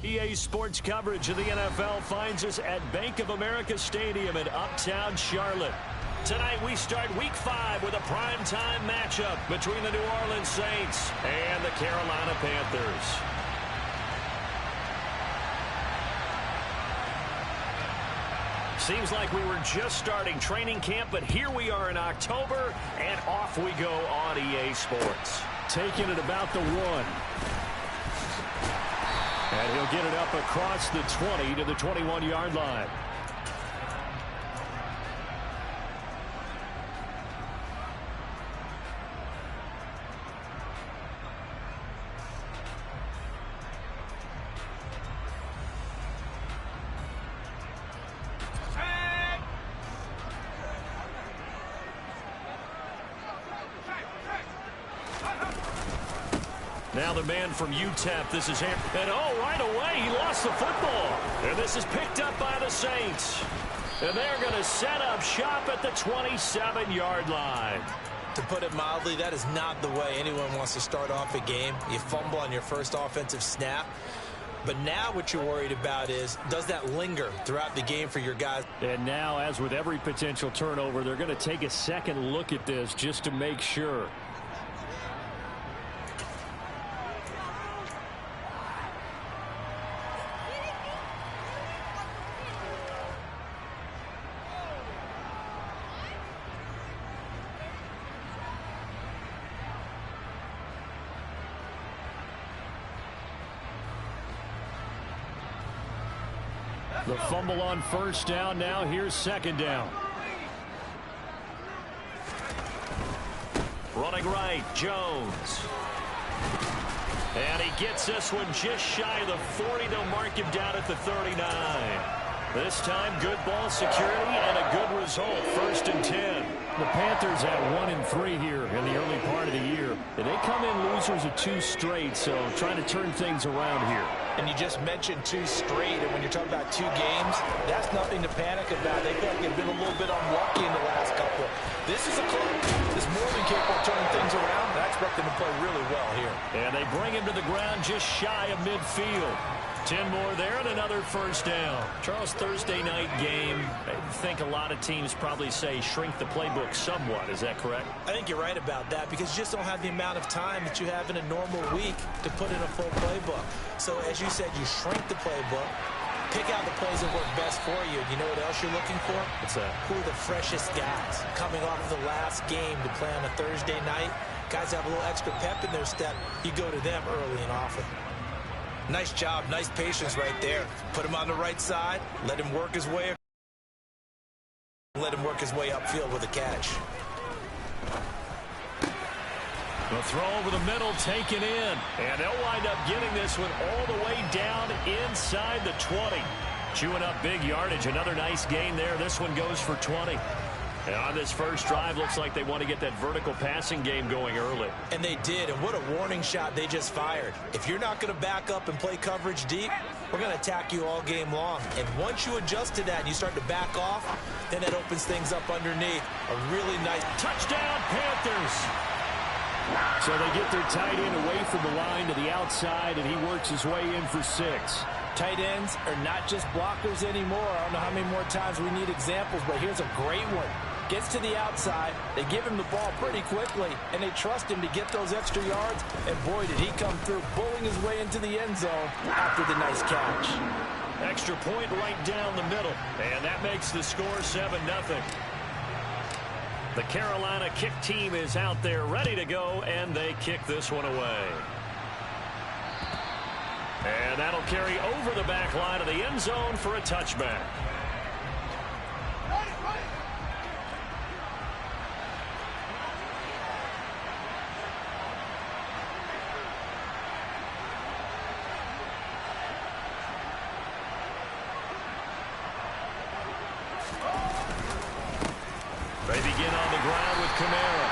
EA Sports coverage of the NFL finds us at Bank of America Stadium in Uptown Charlotte. Tonight we start Week 5 with a primetime matchup between the New Orleans Saints and the Carolina Panthers. Seems like we were just starting training camp, but here we are in October, and off we go on EA Sports. Taking it about the 1. And he'll get it up across the 20 to the 21-yard line. Now the man from UTEP, this is him. And oh, right away, he lost the football. And this is picked up by the Saints. And they're going to set up shop at the 27-yard line. To put it mildly, that is not the way anyone wants to start off a game. You fumble on your first offensive snap. But now what you're worried about is, does that linger throughout the game for your guys? And now, as with every potential turnover, they're going to take a second look at this just to make sure. The fumble on first down. Now here's second down. Running right, Jones. And he gets this one just shy of the 40. They'll mark him down at the 39. This time, good ball security and a good result. First and 10. The Panthers at 1-3 here in the early part of the year. And they come in losers of 2 straight, so trying to turn things around here. And you just mentioned 2 straight, and when you're talking about 2 games, that's nothing to panic about. They feel like they've been a little bit unlucky in the last couple. This is a club that's more than capable of turning things around, and I expect them to play really well here. And they bring him to the ground just shy of midfield. 10 more there and another first down. Charles, Thursday night game, I think a lot of teams probably say shrink the playbook somewhat. Is that correct? I think you're right about that because you just don't have the amount of time that you have in a normal week to put in a full playbook. So as you said, you shrink the playbook, pick out the plays that work best for you. You know what else you're looking for? What's that? Who are the freshest guys coming off of the last game to play on a Thursday night? Guys have a little extra pep in their step. You go to them early and often. Nice job, nice patience right there. Put him on the right side, let him work his way upfield with a catch. The throw over the middle, taken in. And they'll wind up getting this one all the way down inside the 20. Chewing up big yardage. Another nice gain there. This one goes for 20. And on this first drive, looks like they want to get that vertical passing game going early. And they did, and what a warning shot they just fired. If you're not going to back up and play coverage deep, we're going to attack you all game long. And once you adjust to that and you start to back off, then it opens things up underneath. A really nice touchdown, Panthers. So they get their tight end away from the line to the outside, and he works his way in for 6. Tight ends are not just blockers anymore. I don't know how many more times we need examples, but here's a great one. Gets to the outside, they give him the ball pretty quickly, and they trust him to get those extra yards, and boy, did he come through, bowling his way into the end zone after the nice catch. Extra point right down the middle, and that makes the score 7-0. The Carolina kick team is out there ready to go, and they kick this one away. And that'll carry over the back line of the end zone for a touchback. They begin on the ground with Kamara.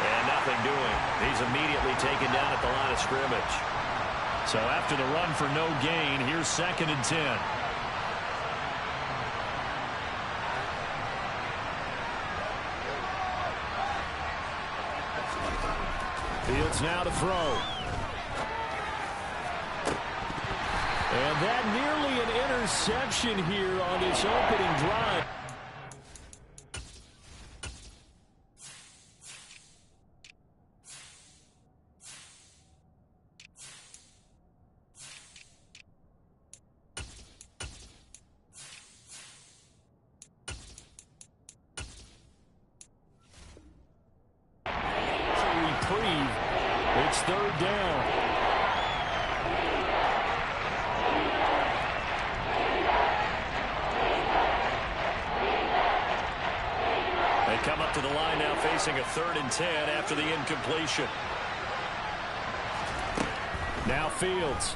And nothing doing. He's immediately taken down at the line of scrimmage. So after the run for no gain, here's 2nd and 10. Fields now to throw. And that nearly an interception here on this opening drive. It's third down. They come up to the line now facing a 3rd and 10 after the incompletion. Now Fields.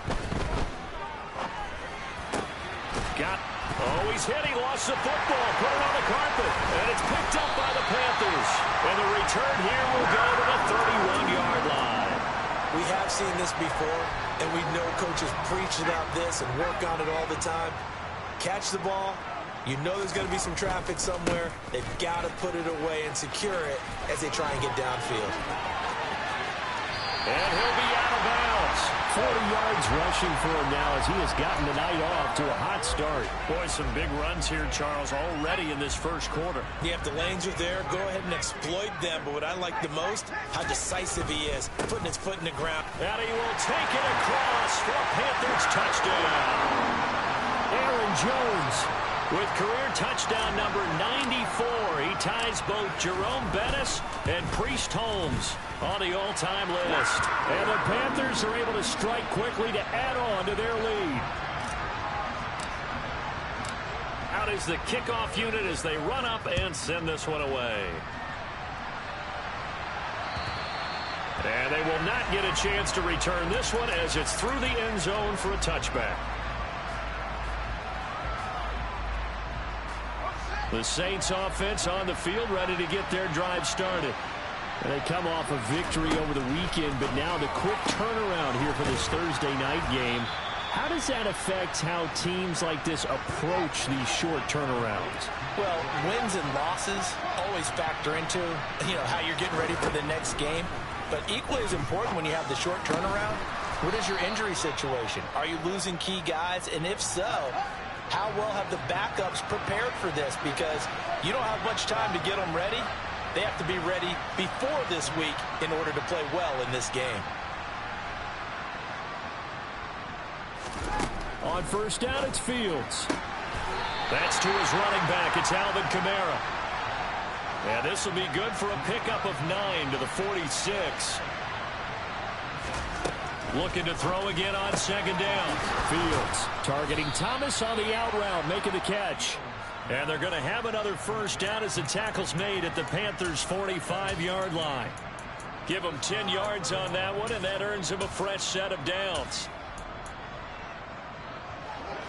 He's hit. He lost the football. Put it on the carpet. And it's picked up by the Panthers. And the return here will go to the 31-yard line. We have seen this before, and we know coaches preach about this and work on it all the time. Catch the ball. You know there's going to be some traffic somewhere. They've got to put it away and secure it as they try and get downfield. And he'll be out of bounds. 40 yards rushing for him now as he has gotten the night off to a hot start. Boy, some big runs here, Charles, already in this first quarter. Yeah, if the lanes are there, go ahead and exploit them. But what I like the most, how decisive he is, putting his foot in the ground. And he will take it across for a Panthers touchdown. Aaron Jones with career touchdown number 94. He ties both Jerome Bettis and Priest Holmes on the all-time list. And the Panthers are able to strike quickly to add on to their lead. Out is the kickoff unit as they run up and send this one away. And they will not get a chance to return this one as it's through the end zone for a touchback. The Saints offense on the field ready to get their drive started. And they come off a victory over the weekend, but now the quick turnaround here for this Thursday night game. How does that affect how teams like this approach these short turnarounds? Well, wins and losses always factor into, how you're getting ready for the next game. But equally as important when you have the short turnaround, what is your injury situation? Are you losing key guys? And if so, how well have the backups prepared for this? Because you don't have much time to get them ready. They have to be ready before this week in order to play well in this game. On first down, it's Fields. That's to his running back. It's Alvin Kamara. And this will be good for a pickup of 9 to the 46. Looking to throw again on second down. Fields targeting Thomas on the out route, making the catch. And they're going to have another first down as the tackle's made at the Panthers' 45-yard line. Give them 10 yards on that one, and that earns them a fresh set of downs.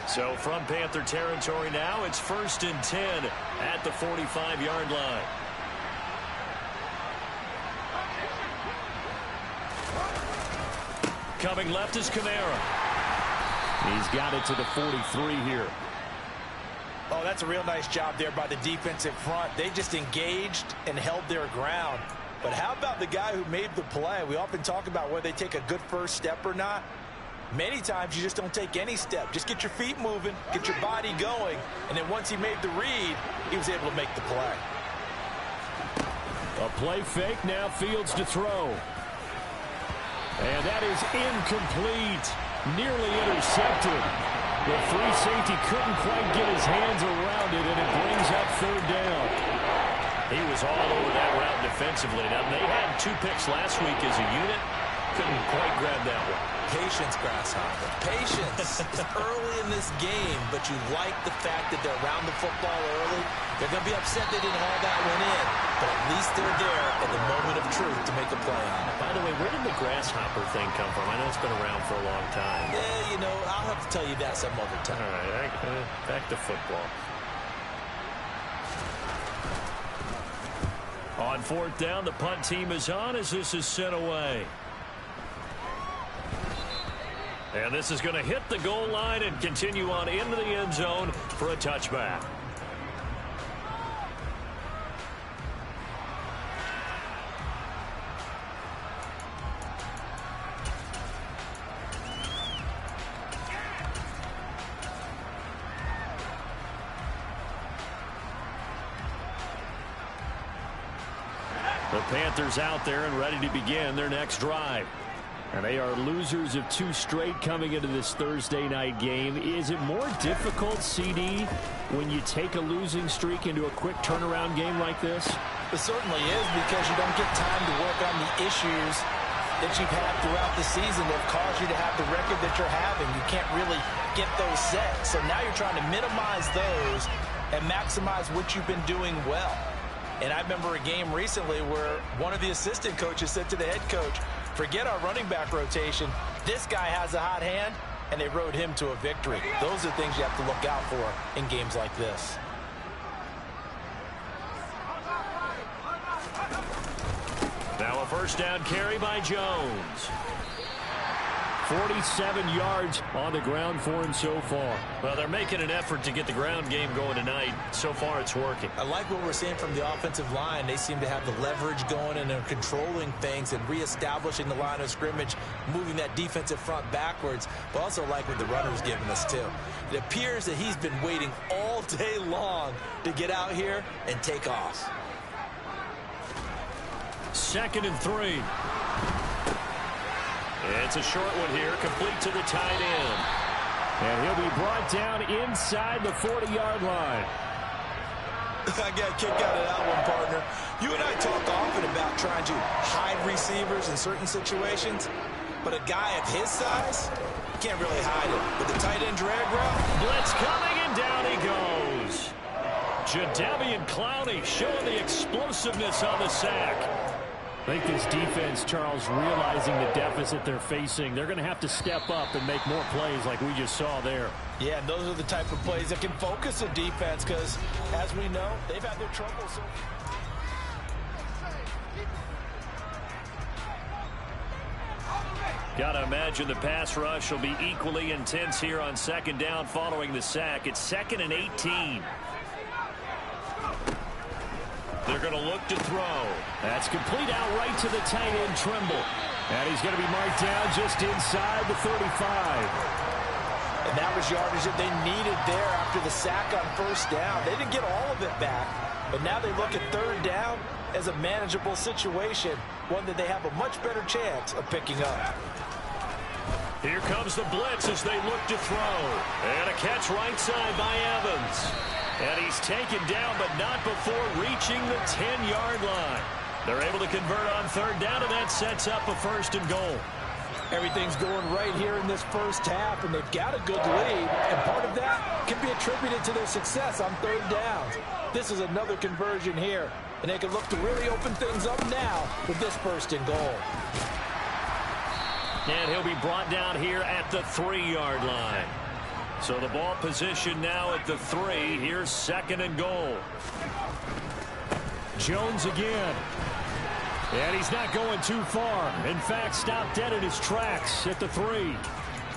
So from Panther territory now, it's 1st and 10 at the 45-yard line. Coming left is Kamara. He's got it to the 43 here. Oh, that's a real nice job there by the defensive front. They just engaged and held their ground. But how about the guy who made the play? We often talk about whether they take a good first step or not. Many times you just don't take any step. Just get your feet moving, get your body going, and then once he made the read, he was able to make the play. A play fake, now Fields to throw. And that is incomplete. Nearly intercepted. The free safety couldn't quite get his hands around it, and it brings up third down. He was all over that route defensively. Now, they had 2 picks last week as a unit. Couldn't quite grab that one. Patience, Grasshopper. Patience. It's early in this game, but you like the fact that they're around the football early. They're going to be upset they didn't haul that one in, but at least they're there at the moment of truth to make a play on it. By the way, where did the Grasshopper thing come from? I know it's been around for a long time. Yeah, I'll have to tell you that some other time. All right, back to football. On 4th down, the punt team is on as this is sent away. And this is going to hit the goal line and continue on into the end zone for a touchback. The Panthers out there and ready to begin their next drive. And they are losers of 2 straight coming into this Thursday night game. Is it more difficult, CD, when you take a losing streak into a quick turnaround game like this? It certainly is, because you don't get time to work on the issues that you've had throughout the season that have caused you to have the record that you're having. You can't really get those set. So now you're trying to minimize those and maximize what you've been doing well. And I remember a game recently where one of the assistant coaches said to the head coach, forget our running back rotation. This guy has a hot hand, and they rode him to a victory. Those are things you have to look out for in games like this. Now a first down carry by Jones. 47 yards on the ground for him so far. Well, they're making an effort to get the ground game going tonight. So far, it's working. I like what we're seeing from the offensive line. They seem to have the leverage going, and they're controlling things and reestablishing the line of scrimmage, moving that defensive front backwards. But also like what the runner's giving us, too. It appears that he's been waiting all day long to get out here and take off. 2nd and 3. It's a short one here, complete to the tight end. And he'll be brought down inside the 40-yard line. I got a kick out of that one, partner. You and I talk often about trying to hide receivers in certain situations, but a guy of his size can't really hide it. With the tight end drag route, blitz coming, and down he goes. Jadeveon Clowney showing the explosiveness on the sack. I think this defense, Charles, realizing the deficit they're facing, they're going to have to step up and make more plays like we just saw there. Yeah, and those are the type of plays that can focus a defense because, as we know, they've had their troubles. Got to imagine the pass rush will be equally intense here on 2nd down following the sack. It's 2nd and 18. They're going to look to throw. That's complete out right to the tight end, Trimble. And he's going to be marked down just inside the 35. And that was yardage that they needed there after the sack on 1st down. They didn't get all of it back, but now they look at 3rd down as a manageable situation, one that they have a much better chance of picking up. Here comes the blitz as they look to throw. And a catch right side by Evans. And he's taken down, but not before reaching the 10-yard line. They're able to convert on 3rd down, and that sets up a 1st and goal. Everything's going right here in this first half, and they've got a good lead. And part of that can be attributed to their success on 3rd downs. This is another conversion here, and they can look to really open things up now with this 1st and goal. And he'll be brought down here at the 3-yard line. So the ball position now at the 3. Here's 2nd and goal. Jones again. And he's not going too far. In fact, stopped dead in his tracks at the 3.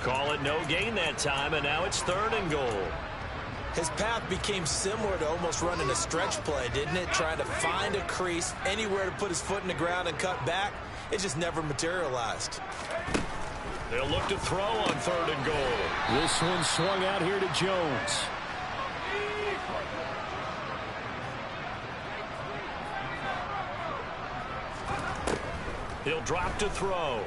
Call it no gain that time, and now it's 3rd and goal. His path became similar to almost running a stretch play, didn't it? Trying to find a crease, anywhere to put his foot in the ground and cut back. It just never materialized. They'll look to throw on 3rd and goal. This one swung out here to Jones. He'll drop to throw.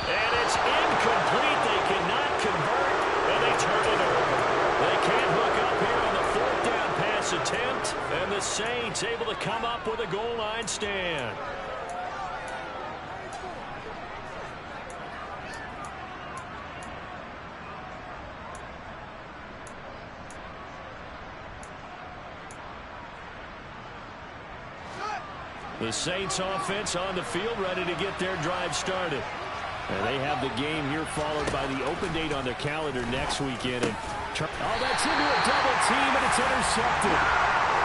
And it's incomplete. They cannot convert, and they turn it over. They can't hook up here on the 4th down pass attempt, and the Saints able to come up with a goal line stand. The Saints offense on the field ready to get their drive started. And they have the game here followed by the open date on their calendar next weekend. And that's into a double team, and it's intercepted.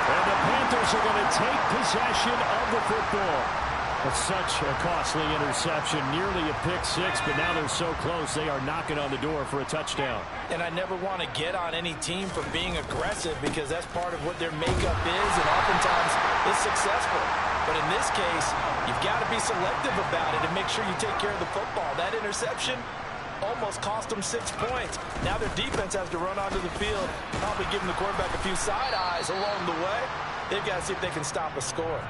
And the Panthers are going to take possession of the football. That's such a costly interception, nearly a pick 6, but now they're so close they are knocking on the door for a touchdown. And I never want to get on any team for being aggressive because that's part of what their makeup is and oftentimes is successful. But in this case, you've got to be selective about it and make sure you take care of the football. That interception almost cost them 6 points. Now their defense has to run onto the field, probably giving the quarterback a few side eyes along the way. They've got to see if they can stop a score.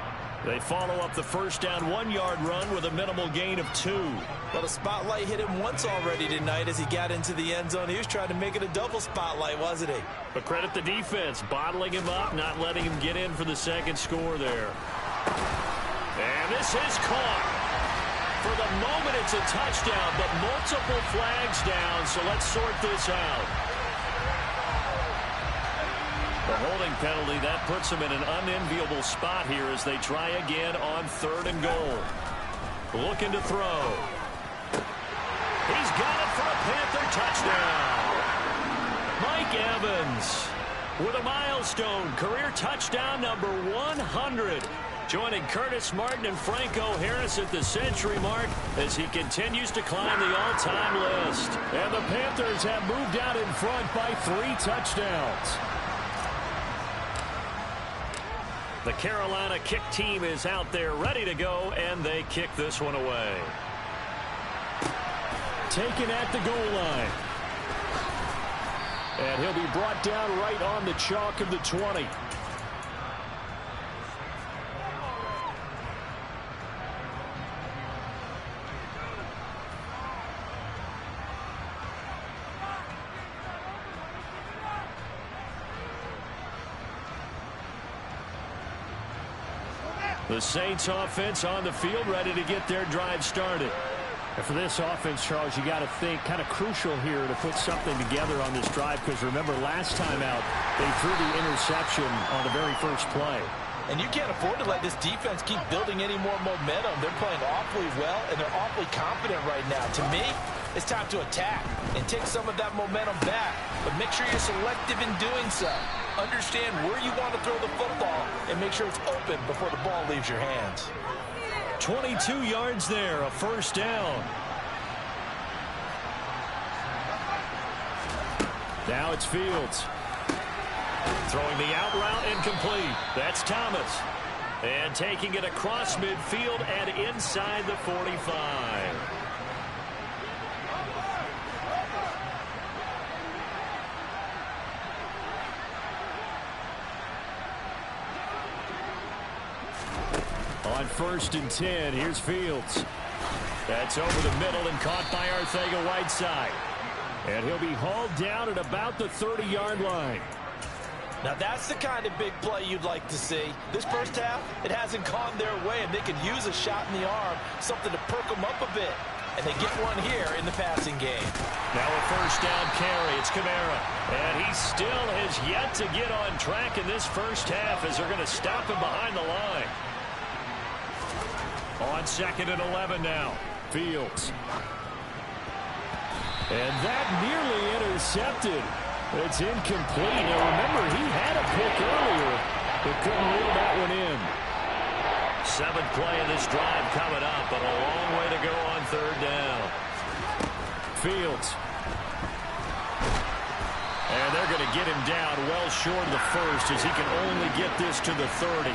They follow up the first down 1-yard run with a minimal gain of 2. Well, the spotlight hit him once already tonight as he got into the end zone. He was trying to make it a double spotlight, wasn't he? But credit the defense, bottling him up, not letting him get in for the second score there. And this is caught. For the moment, it's a touchdown, but multiple flags down, so let's sort this out. The holding penalty, that puts them in an unenviable spot here as they try again on 3rd and goal. Looking to throw. He's got it for a Panther touchdown. Mike Evans with a milestone career touchdown number 100. Joining Curtis Martin and Franco Harris at the century mark as he continues to climb the all-time list. And the Panthers have moved out in front by 3 touchdowns. The Carolina kick team is out there ready to go, and they kick this one away. Taken at the goal line. And he'll be brought down right on the chalk of the 20. The Saints offense on the field, ready to get their drive started. And for this offense, Charles, you got to think kind of crucial here to put something together on this drive, because remember last time out they threw the interception on the very first play. And you can't afford to let this defense keep building any more momentum. They're playing awfully well, and they're awfully confident right now. To me, it's time to attack and take some of that momentum back. But make sure you're selective in doing so. Understand where you want to throw the football and make sure it's open before the ball leaves your hands. 22 yards there, a first down. Now it's Fields. Throwing the out route incomplete. That's Thomas. And taking it across midfield and inside the 45. On 1st and 10, here's Fields. That's over the middle and caught by Arcega-Whiteside. And he'll be hauled down at about the 30-yard line. Now that's the kind of big play you'd like to see. This first half, it hasn't gone their way, and they could use a shot in the arm, something to perk them up a bit. And they get one here in the passing game. Now a first down carry. It's Kamara. And he still has yet to get on track in this first half as they're going to stop him behind the line. On 2nd and 11 now. Fields. And that nearly intercepted. It's incomplete. Now remember, he had a pick earlier, but couldn't reel that one in. 7th play of this drive coming up, but a long way to go on 3rd down. Fields. And they're going to get him down well short of the first as he can only get this to the 30.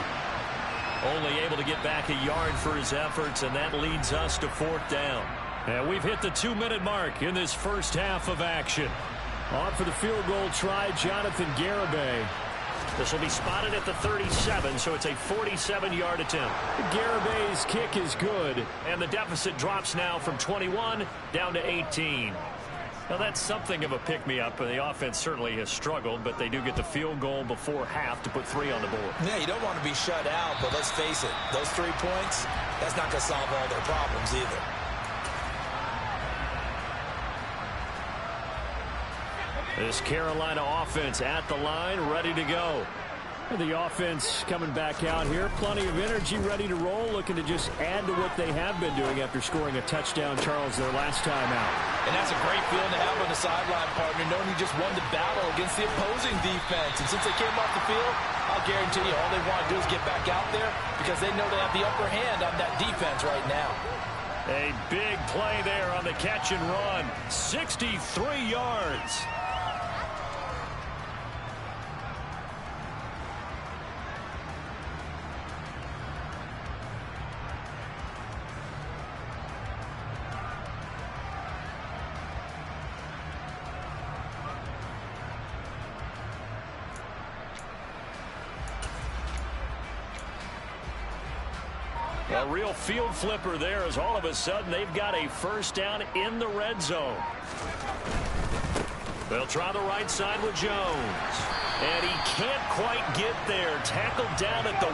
Only able to get back a yard for his efforts, and that leads us to 4th down. And we've hit the 2-minute mark in this first half of action. On for the field goal try, Jonathan Garibay. This will be spotted at the 37, so it's a 47-yard attempt. Garibay's kick is good, and the deficit drops now from 21 down to 18. Now, that's something of a pick-me-up, and the offense certainly has struggled, but they do get the field goal before half to put 3 on the board. Yeah, you don't want to be shut out, but let's face it, those 3 points, that's not going to solve all their problems either. This Carolina offense at the line, ready to go. The offense coming back out here. Plenty of energy, ready to roll, looking to just add to what they have been doing after scoring a touchdown, Charles, their last time out. And that's a great feeling to have on the sideline, partner, knowing you just won the battle against the opposing defense. And since they came off the field, I'll guarantee you all they want to do is get back out there because they know they have the upper hand on that defense right now. A big play there on the catch and run. 63 yards. A real field flipper there as all of a sudden they've got a first down in the red zone. They'll try the right side with Jones. And he can't quite get there. Tackled down at the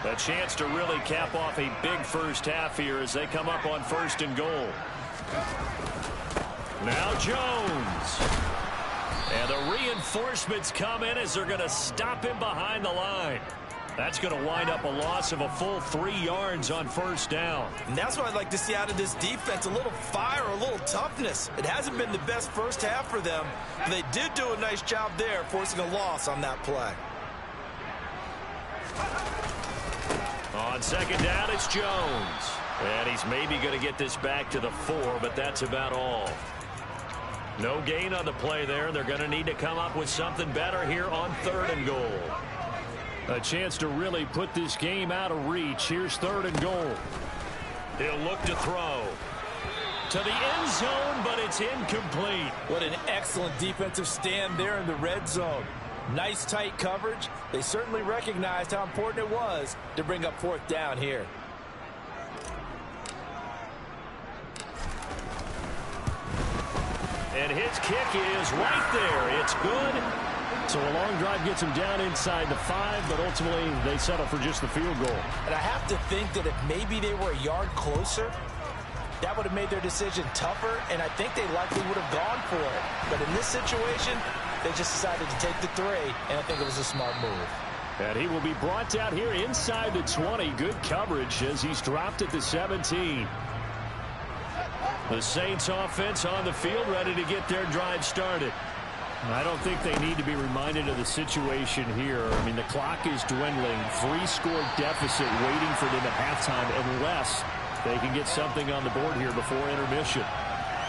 1. A chance to really cap off a big first half here as they come up on 1st and goal. Now Jones. And the reinforcements come in as they're going to stop him behind the line. That's going to wind up a loss of a full 3 yards on 1st down. And that's what I'd like to see out of this defense, a little fire, a little toughness. It hasn't been the best first half for them, but they did do a nice job there, forcing a loss on that play. On 2nd down, it's Jones. And he's maybe going to get this back to the 4, but that's about all. No gain on the play there. They're going to need to come up with something better here on 3rd and goal. A chance to really put this game out of reach. Here's 3rd and goal. He'll look to throw. To the end zone, but it's incomplete. What an excellent defensive stand there in the red zone. Nice tight coverage. They certainly recognized how important it was to bring up 4th down here. And his kick is right there. It's good. So a long drive gets him down inside the 5, but ultimately they settle for just the field goal. And I have to think that if maybe they were a yard closer, that would have made their decision tougher, and I think they likely would have gone for it. But in this situation, they just decided to take the 3, and I think it was a smart move. And he will be brought down here inside the 20. Good coverage as he's dropped at the 17. The Saints offense on the field, ready to get their drive started. I don't think they need to be reminded of the situation here. I mean, the clock is dwindling. 3-score deficit waiting for them at halftime unless they can get something on the board here before intermission.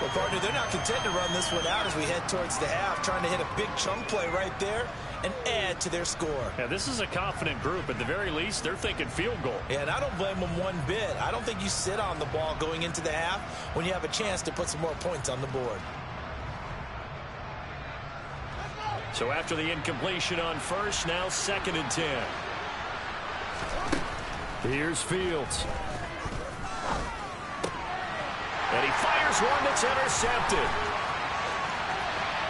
Well, partner, they're not content to run this one out as we head towards the half, trying to hit a big chunk play right there and add to their score. Yeah, this is a confident group. At the very least, they're thinking field goal. Yeah, and I don't blame them one bit. I don't think you sit on the ball going into the half when you have a chance to put some more points on the board. So after the incompletion on 1st, now 2nd and 10. Here's Fields. And he fires one that's intercepted.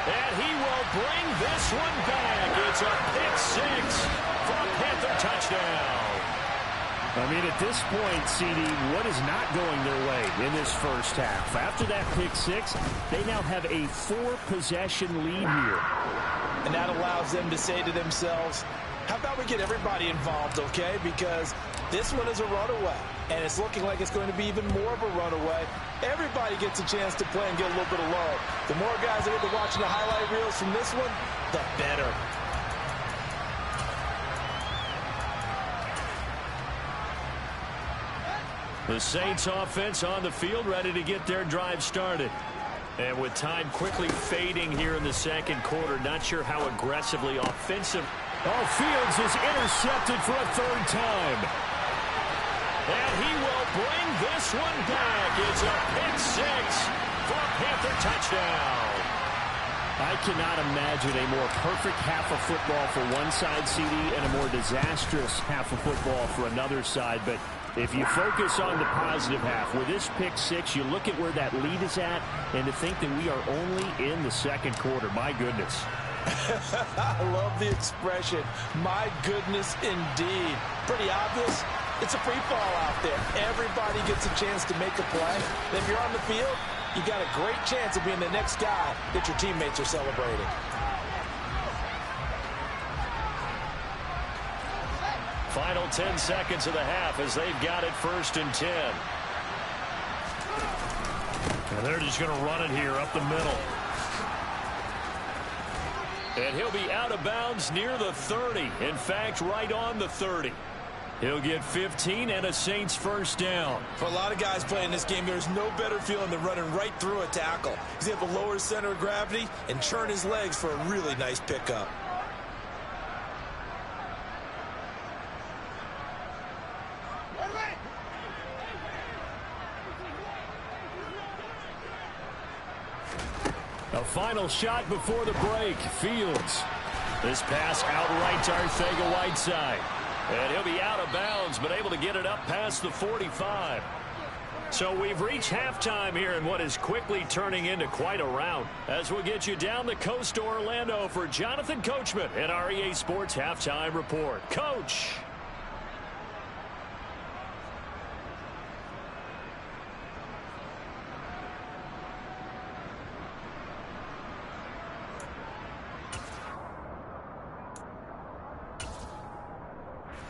And he will bring this one back. It's a pick-6 for a Panther touchdown. I mean, at this point, CD, what is not going their way in this first half? After that pick-6, they now have a 4-possession lead here. And that allows them to say to themselves, how about we get everybody involved, okay? Because this one is a runaway, and it's looking like it's going to be even more of a runaway. Everybody gets a chance to play and get a little bit of love. The more guys that get to watching the highlight reels from this one, the better. The Saints offense on the field, ready to get their drive started. And with time quickly fading here in the 2nd quarter, not sure how aggressively offensive. Oh, Fields is intercepted for a 3rd time. And he will bring this one back. It's a pick-6 for a Panther touchdown. I cannot imagine a more perfect half of football for one side, CD, and a more disastrous half of football for another side. But if you focus on the positive half, with this pick-6, you look at where that lead is at, and to think that we are only in the 2nd quarter. My goodness. I love the expression, my goodness indeed. Pretty obvious. It's a free fall out there. Everybody gets a chance to make a play. And if you're on the field, you got a great chance of being the next guy that your teammates are celebrating. Final 10 seconds of the half as they've got it 1st and 10. And they're just going to run it here up the middle. And he'll be out of bounds near the 30. In fact, right on the 30. He'll get 15 and a Saints first down. For a lot of guys playing this game, there's no better feeling than running right through a tackle. He's able to lower his center of gravity and churn his legs for a really nice pickup. A final shot before the break. Fields. This pass outright to Arcega-Whiteside. And he'll be out of bounds, but able to get it up past the 45. So we've reached halftime here in what is quickly turning into quite a rout. As we'll get you down the coast to Orlando for Jonathan Coachman at our EA Sports Halftime Report. Coach.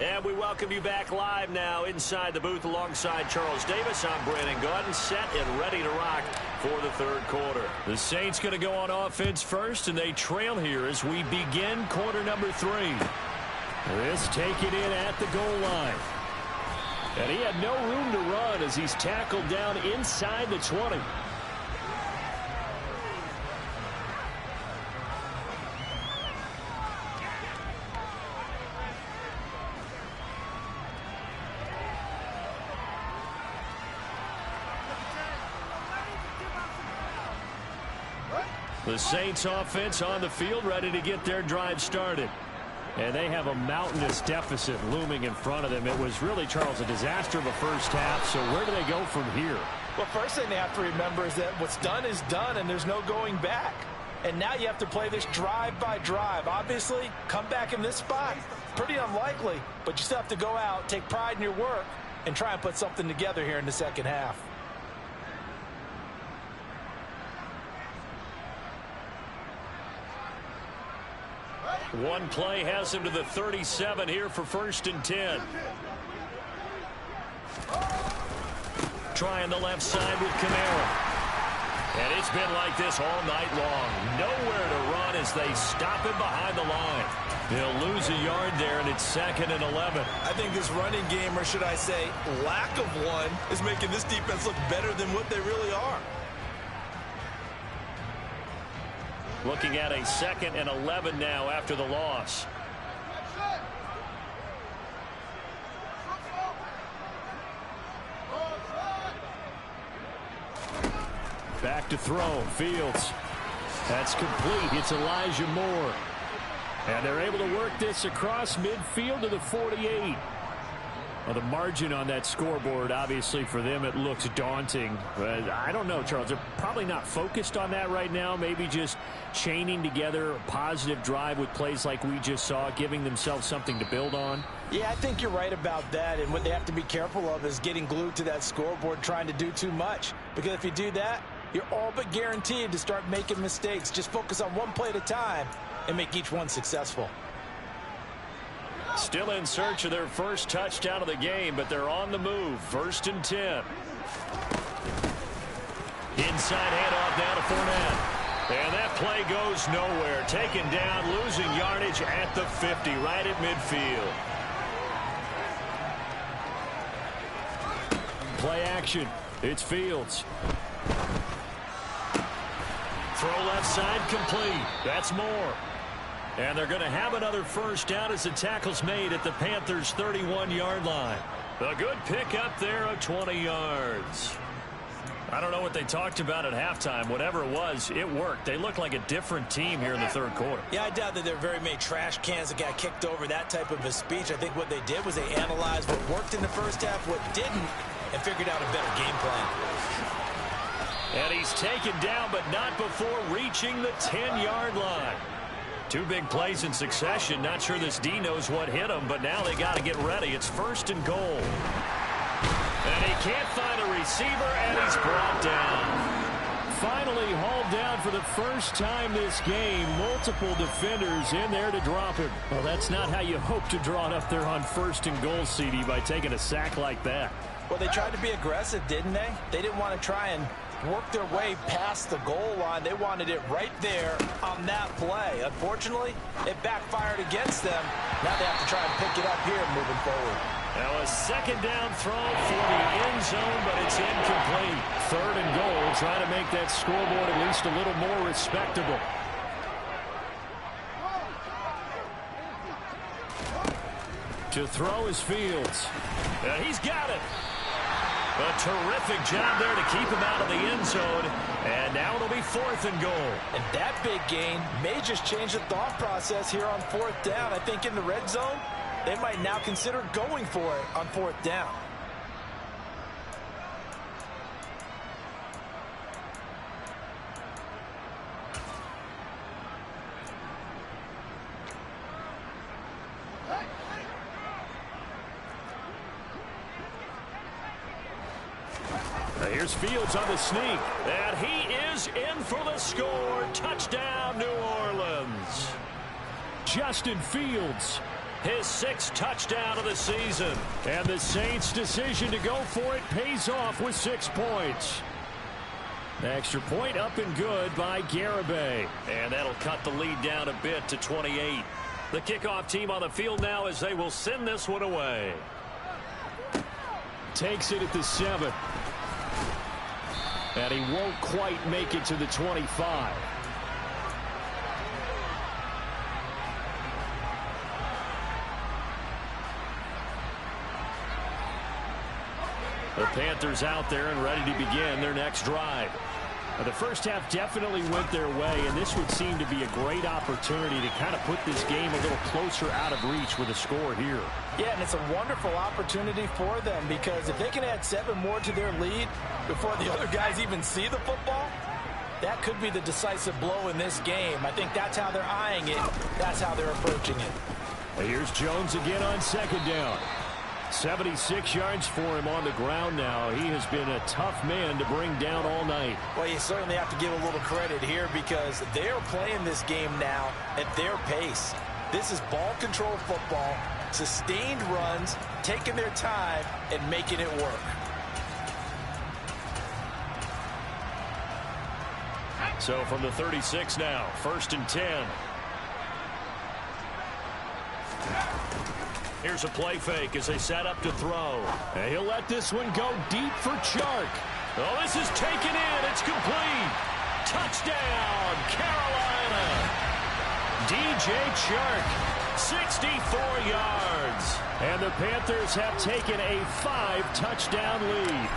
And we welcome you back live now inside the booth alongside Charles Davis. I'm Brandon Gaudin, set and ready to rock for the third quarter. The Saints going to go on offense first, and they trail here as we begin quarter number 3. This taken in at the goal line. And he had no room to run as he's tackled down inside the 20. The Saints offense on the field ready to get their drive started. And they have a mountainous deficit looming in front of them. It was really, Charles, a disaster of a first half. So where do they go from here? Well, first thing they have to remember is that what's done is done and there's no going back. And now you have to play this drive by drive. Obviously, come back in this spot, pretty unlikely. But you still have to go out, take pride in your work, and try and put something together here in the second half. One play has him to the 37 here for 1st and 10. Trying the left side with Kamara. And it's been like this all night long. Nowhere to run as they stop him behind the line. He'll lose a yard there, and it's 2nd and 11. I think this running game, or should I say lack of one, is making this defense look better than what they really are. Looking at a 2nd and 11 now after the loss. Back to throw. Fields. That's complete. It's Elijah Moore. And they're able to work this across midfield to the 48. Well, the margin on that scoreboard, obviously, for them, it looks daunting. But I don't know, Charles. They're probably not focused on that right now. Maybe just chaining together a positive drive with plays like we just saw, giving themselves something to build on. Yeah, I think you're right about that. And what they have to be careful of is getting glued to that scoreboard, trying to do too much. Because if you do that, you're all but guaranteed to start making mistakes. Just focus on one play at a time and make each one successful. Still in search of their first touchdown of the game, but they're on the move. 1st and 10. Inside handoff down to Fournette. And that play goes nowhere. Taken down, losing yardage at the 50, right at midfield. Play action. It's Fields. Throw left side complete. That's Moore. And they're going to have another first down as the tackle's made at the Panthers' 31-yard line. A good pickup there of 20 yards. I don't know what they talked about at halftime. Whatever it was, it worked. They look like a different team here in the third quarter. Yeah, I doubt that there are very many trash cans that got kicked over, that type of a speech. I think what they did was they analyzed what worked in the first half, what didn't, and figured out a better game plan. And he's taken down, but not before reaching the 10-yard line. Two big plays in succession. Not sure this D knows what hit him, but now they got to get ready. It's 1st and goal. And he can't find a receiver, and he's brought down. Finally hauled down for the first time this game. Multiple defenders in there to drop him. Well, that's not how you hope to draw it up there on 1st and goal, CD, by taking a sack like that. Well, they tried to be aggressive, didn't they? They didn't want to try and work their way past the goal line. They wanted it right there on that play. Unfortunately, it backfired against them. Now they have to try and pick it up here moving forward. Now a 2nd down throw for the end zone, but it's incomplete. 3rd and goal, trying to make that scoreboard at least a little more respectable. To throw is Fields. He's got it. A terrific job there to keep him out of the end zone. And now it'll be 4th and goal. And that big gain may just change the thought process here on 4th down. I think in the red zone, they might now consider going for it on 4th down. Here's Fields on the sneak, and he is in for the score. Touchdown, New Orleans. Justin Fields, his 6th touchdown of the season. And the Saints' decision to go for it pays off with 6 points. Extra point up and good by Garibay. And that'll cut the lead down a bit to 28. The kickoff team on the field now as they will send this one away. Takes it at the 7. And he won't quite make it to the 25. The Panthers out there and ready to begin their next drive. The first half definitely went their way, and this would seem to be a great opportunity to kind of put this game a little closer out of reach with a score here. Yeah, and it's a wonderful opportunity for them because if they can add 7 more to their lead before the other guys even see the football, that could be the decisive blow in this game. I think that's how they're eyeing it. That's how they're approaching it. Here's Jones again on 2nd down. 76 yards for him on the ground now. He has been a tough man to bring down all night. Well, you certainly have to give a little credit here because they're playing this game now at their pace. This is ball control football, sustained runs, taking their time, and making it work. So from the 36 now, 1st and 10. Here's a play fake as they set up to throw. And he'll let this one go deep for Chark. Oh, this is taken in. It's complete. Touchdown, Carolina. DJ Chark, 64 yards. And the Panthers have taken a 5-touchdown lead.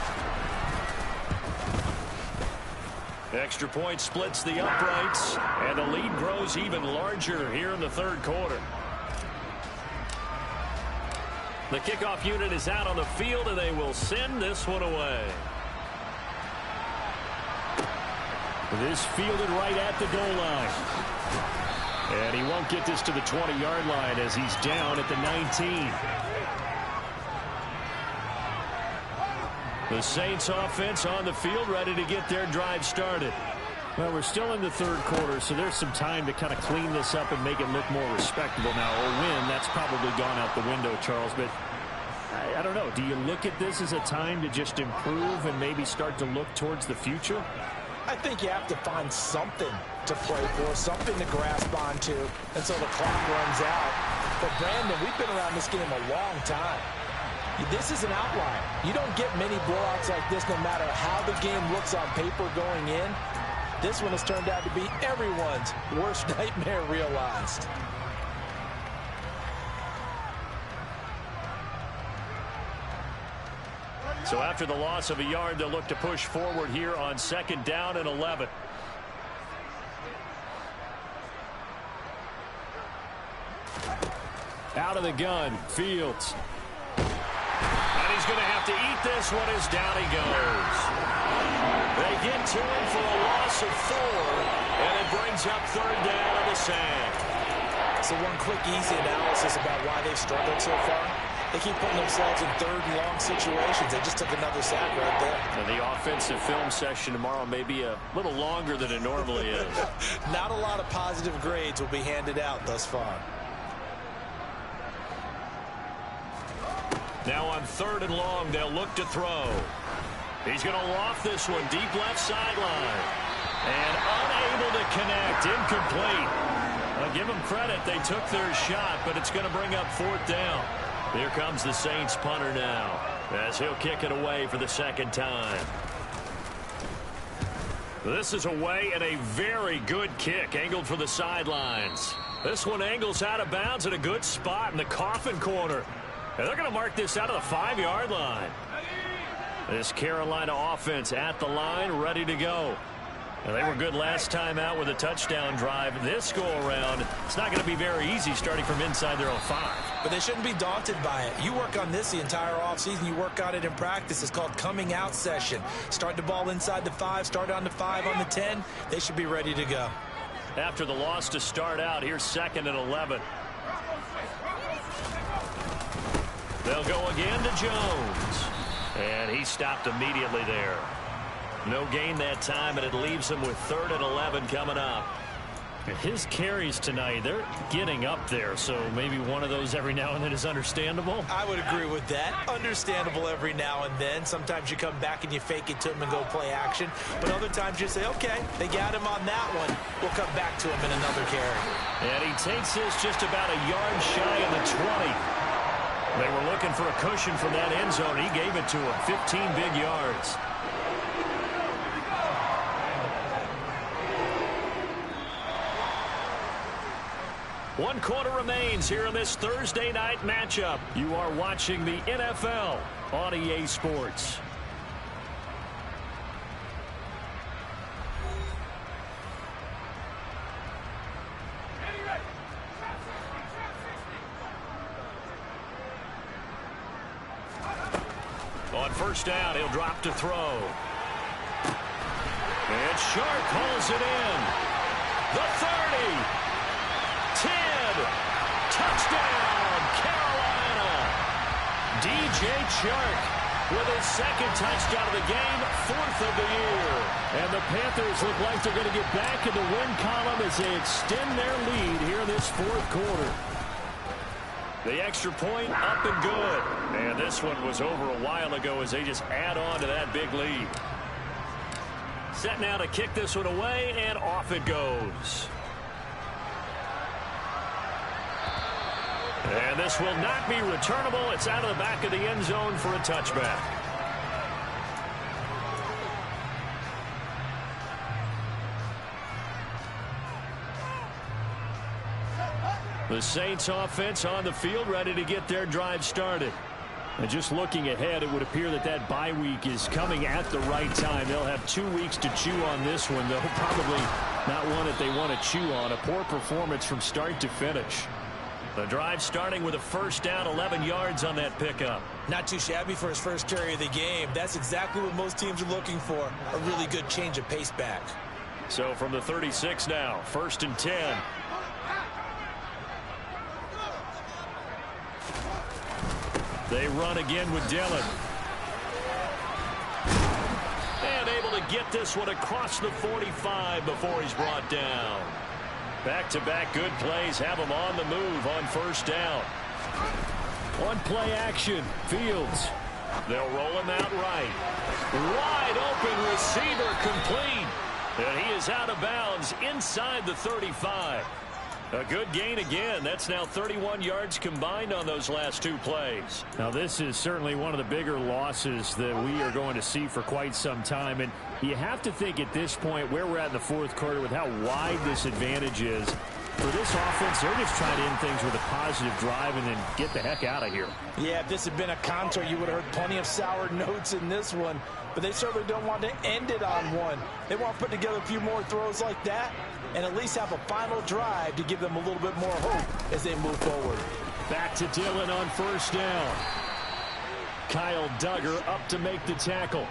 Extra point splits the uprights, and the lead grows even larger here in the 3rd quarter. The kickoff unit is out on the field, and they will send this one away. This fielded right at the goal line. And he won't get this to the 20-yard line as he's down at the 19. The Saints offense on the field ready to get their drive started. Well, we're still in the 3rd quarter, so there's some time to kind of clean this up and make it look more respectable now. A win, that's probably gone out the window, Charles, but I don't know. Do you look at this as a time to just improve and maybe start to look towards the future? I think you have to find something to play for, something to grasp onto until the clock runs out. But, Brandon, we've been around this game a long time. This is an outlier. You don't get many blowouts like this no matter how the game looks on paper going in. This one has turned out to be everyone's worst nightmare realized. So after the loss of a yard, they'll look to push forward here on 2nd down and 11. Out of the gun, Fields. And he's going to have to eat this one as down he goes. They get to him for a loss of 4, and it brings up 3rd down on the sack. So one quick, easy analysis about why they've struggled so far. They keep putting themselves in 3rd and long situations. They just took another sack right there. And the offensive film session tomorrow may be a little longer than it normally is. Not a lot of positive grades will be handed out thus far. Now on 3rd and long, they'll look to throw. He's going to loft this one deep left sideline. And unable to connect, incomplete. I'll give them credit. They took their shot, but it's going to bring up 4th down. Here comes the Saints punter now as he'll kick it away for the 2nd time. This is away and a very good kick angled for the sidelines. This one angles out of bounds at a good spot in the coffin corner. And they're going to mark this out of the 5-yard line. This Carolina offense at the line, ready to go. And they were good last time out with a touchdown drive. This go-around, it's not going to be very easy starting from inside their own 5. But they shouldn't be daunted by it. You work on this the entire offseason. You work on it in practice. It's called coming out session. Start the ball inside the 5, start on the 5, on the 10. They should be ready to go. After the loss to start out, here's 2nd and 11. They'll go again to Jones. And he stopped immediately there. No gain that time, and it leaves him with 3rd and 11 coming up. His carries tonight, they're getting up there, so maybe one of those every now and then is understandable. I would agree with that. Understandable every now and then. Sometimes you come back and you fake it to him and go play action. But other times you say, okay, they got him on that one. We'll come back to him in another carry. And he takes this just about a yard shy of the 20. They were looking for a cushion from that end zone. He gave it to him. 15 big yards. One quarter remains here in this Thursday night matchup. You are watching the NFL on EA Sports. On first down, he'll drop to throw. And Sharp pulls it in. The 30. 10. Touchdown, Carolina. DJ Chark with his 2nd touchdown of the game, 4th of the year. And the Panthers look like they're going to get back in the win column as they extend their lead here in this 4th quarter. The extra point up and good. And this one was over a while ago as they just add on to that big lead. Set now to kick this one away, and off it goes. And this will not be returnable. It's out of the back of the end zone for a touchback. The Saints offense on the field, ready to get their drive started. And just looking ahead, it would appear that that bye week is coming at the right time. They'll have 2 weeks to chew on this one, though probably not one that they want to chew on. A poor performance from start to finish. The drive starting with a first down, 11 yards on that pickup. Not too shabby for his first carry of the game. That's exactly what most teams are looking for. A really good change of pace back. So from the 36 now, 1st and 10. They run again with Dillon. And able to get this one across the 45 before he's brought down. Back-to-back good plays have him on the move on first down. On play action, Fields. They'll roll him out right. Wide open receiver complete. And he is out of bounds inside the 35. A good gain again. That's now 31 yards combined on those last 2 plays. Now, this is certainly one of the bigger losses that we are going to see for quite some time. And you have to think at this point where we're at in the 4th quarter with how wide this advantage is. For this offense, they're just trying to end things with a positive drive and then get the heck out of here. Yeah, if this had been a contour, you would have heard plenty of sour notes in this one. But they certainly don't want to end it on one. They want to put together a few more throws like that and at least have a final drive to give them a little bit more hope as they move forward. Back to Dillon on first down. Kyle Duggar up to make the tackle.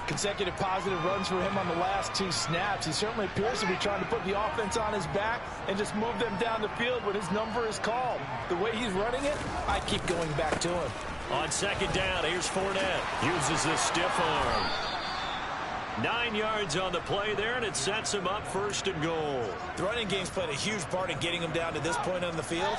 Consecutive positive runs for him on the last 2 snaps. He certainly appears to be trying to put the offense on his back and just move them down the field when his number is called. The way he's running it, I keep going back to him. On second down, here's Fournette. Uses the stiff arm. 9 yards on the play there, and it sets him up 1st and goal. The running game's played a huge part in getting him down to this point on the field.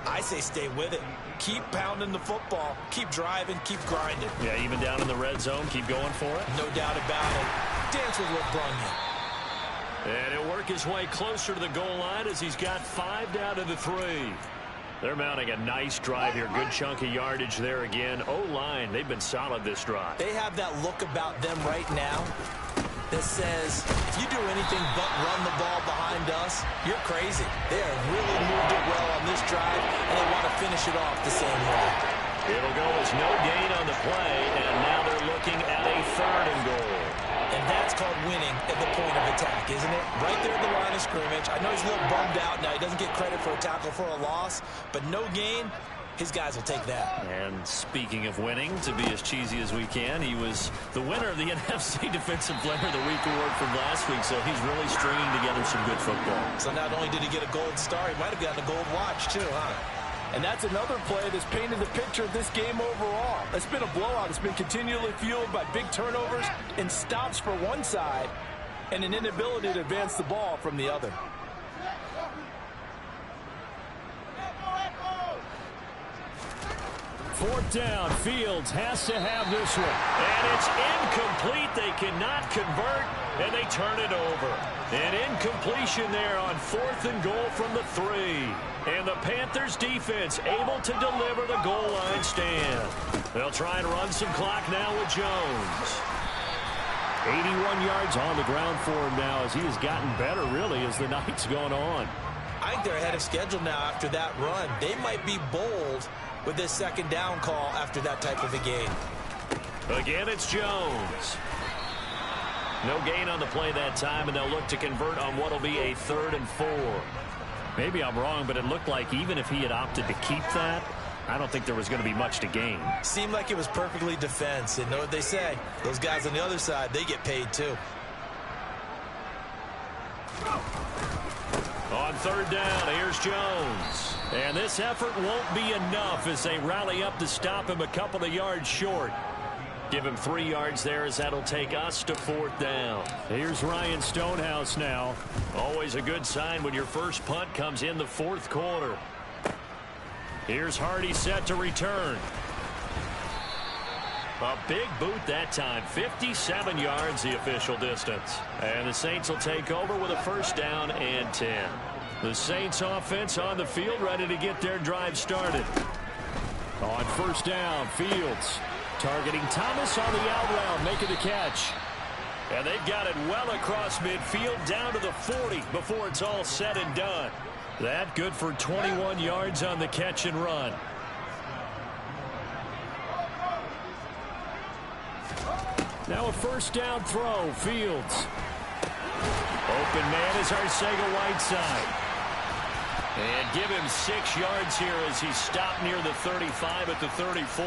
I say stay with it. Keep pounding the football. Keep driving. Keep grinding. Yeah, even down in the red zone, keep going for it. No doubt about it. Dance with what brung you. And he'll work his way closer to the goal line as he's got 5 down to the 3. They're mounting a nice drive here. Good chunk of yardage there again. O-line, they've been solid this drive. They have that look about them right now that says, if you do anything but run the ball behind us, you're crazy. They have really moved it well on this drive, and they want to finish it off the same way. It'll go as no gain on the play, and now they're looking at a 3rd and goal. And that's called winning at the point of attack, isn't it? Right there at the line of scrimmage. I know he's a little bummed out now. He doesn't get credit for a tackle for a loss, but no gain. His guys will take that. And speaking of winning, to be as cheesy as we can, he was the winner of the NFC Defensive Player of the Week award from last week, so he's really stringing together some good football. So not only did he get a gold star, he might have gotten a gold watch too, huh? And that's another play that's painted the picture of this game overall. It's been a blowout. It's been continually fueled by big turnovers and stops for one side and an inability to advance the ball from the other. Fourth down, Fields has to have this one. And it's incomplete. They cannot convert, and they turn it over. An incompletion there on 4th and goal from the 3. And the Panthers defense able to deliver the goal line stand. They'll try and run some clock now with Jones. 81 yards on the ground for him now as he has gotten better, really, as the night's gone on. I think they're ahead of schedule now after that run. They might be bold with this second down call after that type of a game. Again, it's Jones. No gain on the play that time, and they'll look to convert on what will be a 3rd and 4. Maybe I'm wrong, but it looked like even if he had opted to keep that, I don't think there was going to be much to gain. Seemed like it was perfectly defense. And know what they say? Those guys on the other side, they get paid too. On 3rd down, here's Jones. And this effort won't be enough as they rally up to stop him a couple of yards short. Give him 3 yards there as that'll take us to 4th down. Here's Ryan Stonehouse now. Always a good sign when your first punt comes in the 4th quarter. Here's Hardy set to return. A big boot that time. 57 yards the official distance. And the Saints will take over with a 1st down and 10. The Saints offense on the field ready to get their drive started. On 1st down, Fields targeting Thomas on the out route, making the catch. And they've got it well across midfield down to the 40 before it's all said and done. That good for 21 yards on the catch and run. Now a 1st down throw, Fields. Open man is Arcega-Whiteside. And give him 6 yards here as he stopped near the 35 at the 34.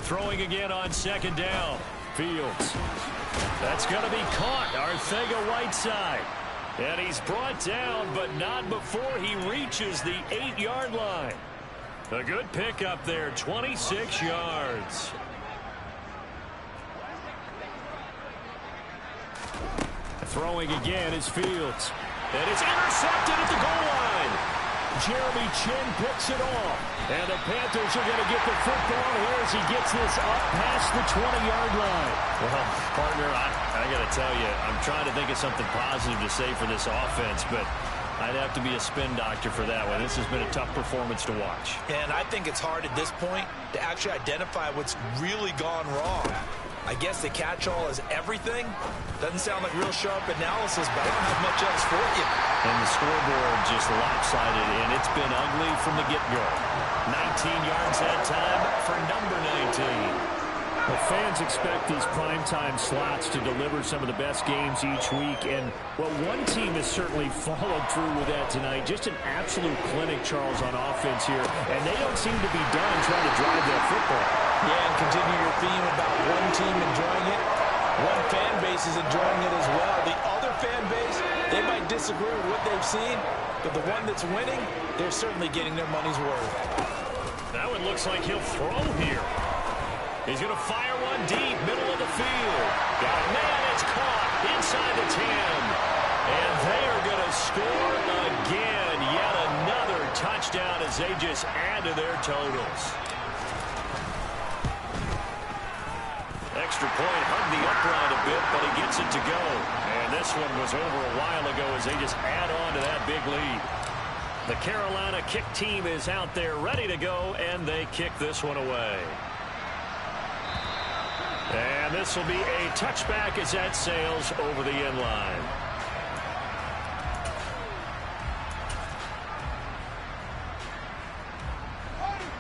Throwing again on 2nd down. Fields. That's going to be caught. Arcega-Whiteside. And he's brought down, but not before he reaches the 8-yard line. A good pickup there, 26 yards. Throwing again is Fields. And it's intercepted at the goal line. Jeremy Chin picks it off. And the Panthers are going to get the football here as he gets this up past the 20-yard line. Well, partner, I got to tell you, I'm trying to think of something positive to say for this offense, but I'd have to be a spin doctor for that one. This has been a tough performance to watch. And I think it's hard at this point to actually identify what's really gone wrong. I guess the catch-all is everything. Doesn't sound like real sharp analysis, but I don't have much else for you. And the scoreboard just lopsided, and it's been ugly from the get-go. 19 yards that time for number 19. The fans expect these primetime slots to deliver some of the best games each week. And, well, one team has certainly followed through with that tonight. Just an absolute clinic, Charles, on offense here. And they don't seem to be done trying to drive that football. Yeah, and continue your theme about one team enjoying it. One fan base is enjoying it as well. The other fan base, they might disagree with what they've seen, but the one that's winning, they're certainly getting their money's worth. That one looks like he'll throw here. He's going to fire one deep, middle of the field. Got a man, it's caught inside the 10. And they are going to score again. Yet another touchdown as they just add to their totals. Extra point, hugged the upright a bit, but he gets it to go. And this one was over a while ago as they just add on to that big lead. The Carolina kick team is out there ready to go, and they kick this one away. And this will be a touchback as that sails over the end line.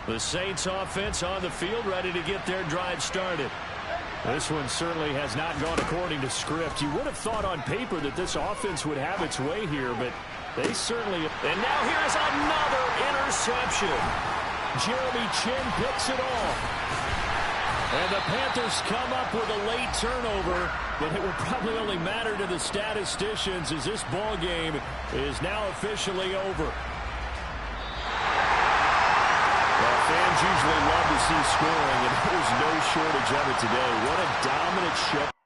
The Saints offense on the field, ready to get their drive started. This one certainly has not gone according to script. You would have thought on paper that this offense would have its way here, but they certainly... And now here's another interception. Jeremy Chin picks it off. And the Panthers come up with a late turnover, but it will probably only matter to the statisticians as this ball game is now officially over. Well, fans usually love to see scoring, and there's no shortage of it today. What a dominant show.